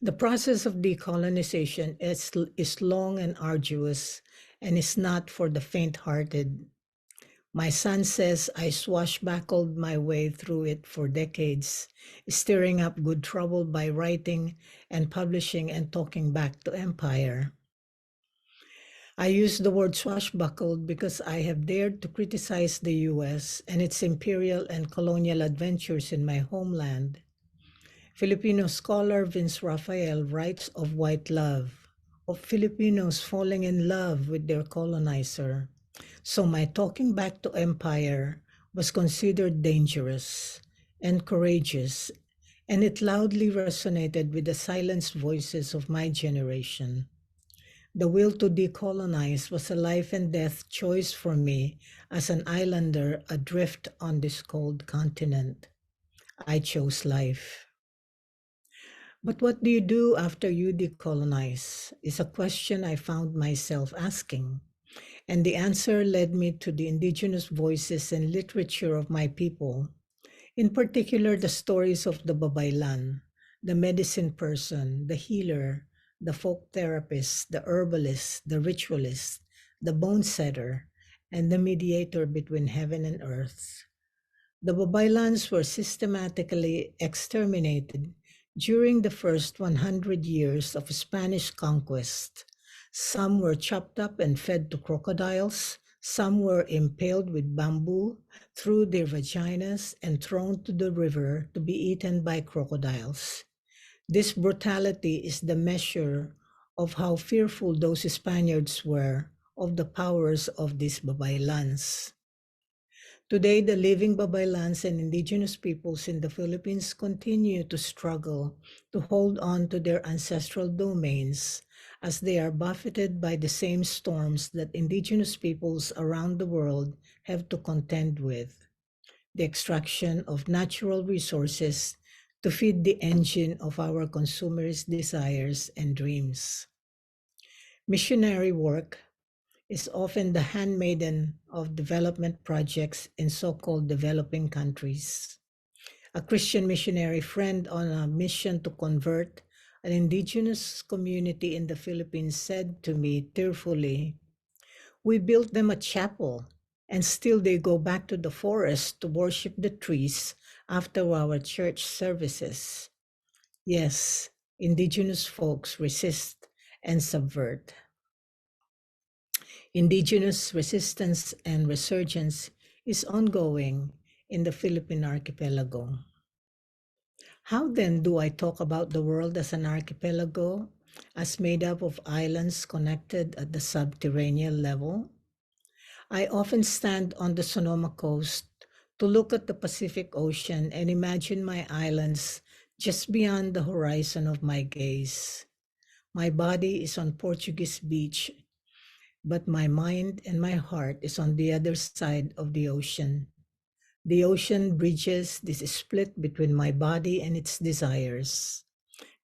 The process of decolonization is long and arduous and is not for the faint-hearted. My son says I swashbuckled my way through it for decades, stirring up good trouble by writing and publishing and talking back to empire. I use the word swashbuckled because I have dared to criticize the US and its imperial and colonial adventures in my homeland. Filipino scholar Vince Raphael writes of white love, of Filipinos falling in love with their colonizer. So my talking back to empire was considered dangerous and courageous, and it loudly resonated with the silenced voices of my generation. The will to decolonize was a life and death choice for me as an islander adrift on this cold continent. I chose life. But what do you do after you decolonize? Is a question I found myself asking. And the answer led me to the indigenous voices and literature of my people, in particular the stories of the babaylan, the medicine person, the healer, the folk therapist, the herbalist, the ritualist, the bone setter, and the mediator between heaven and earth. The babaylans were systematically exterminated during the first 100 years of Spanish conquest. Some were chopped up and fed to crocodiles. Some were impaled with bamboo through their vaginas and thrown to the river to be eaten by crocodiles. This brutality is the measure of how fearful those Spaniards were of the powers of these babaylans. Today, the living babaylans and indigenous peoples in the Philippines continue to struggle to hold on to their ancestral domains as they are buffeted by the same storms that indigenous peoples around the world have to contend with. The extraction of natural resources to feed the engine of our consumerist desires and dreams. Missionary work is often the handmaiden of development projects in so-called developing countries. A Christian missionary friend on a mission to convert an indigenous community in the Philippines said to me tearfully, "We built them a chapel, and still they go back to the forest to worship the trees after our church services." Yes, indigenous folks resist and subvert. Indigenous resistance and resurgence is ongoing in the Philippine archipelago. How then do I talk about the world as an archipelago, as made up of islands connected at the subterranean level? I often stand on the Sonoma coast to look at the Pacific Ocean and imagine my islands just beyond the horizon of my gaze. My body is on Portuguese beach, but my mind and my heart is on the other side of the ocean. The ocean bridges this split between my body and its desires.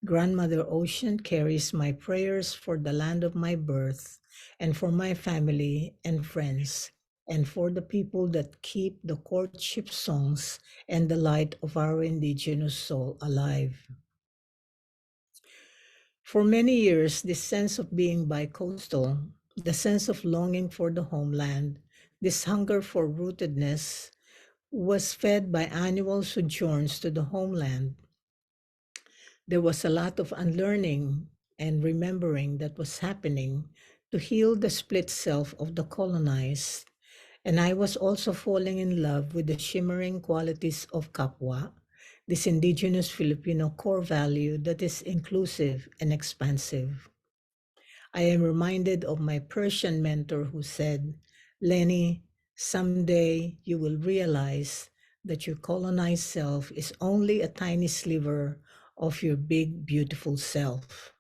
Grandmother Ocean carries my prayers for the land of my birth and for my family and friends and for the people that keep the courtship songs and the light of our indigenous soul alive. For many years, this sense of being bi-coastal, the sense of longing for the homeland, this hunger for rootedness, was fed by annual sojourns to the homeland. There was a lot of unlearning and remembering that was happening to heal the split self of the colonized, and I was also falling in love with the shimmering qualities of kapwa, this indigenous Filipino core value that is inclusive and expansive. I am reminded of my Persian mentor who said, "Leny, someday you will realize that your colonized self is only a tiny sliver of your big, beautiful self."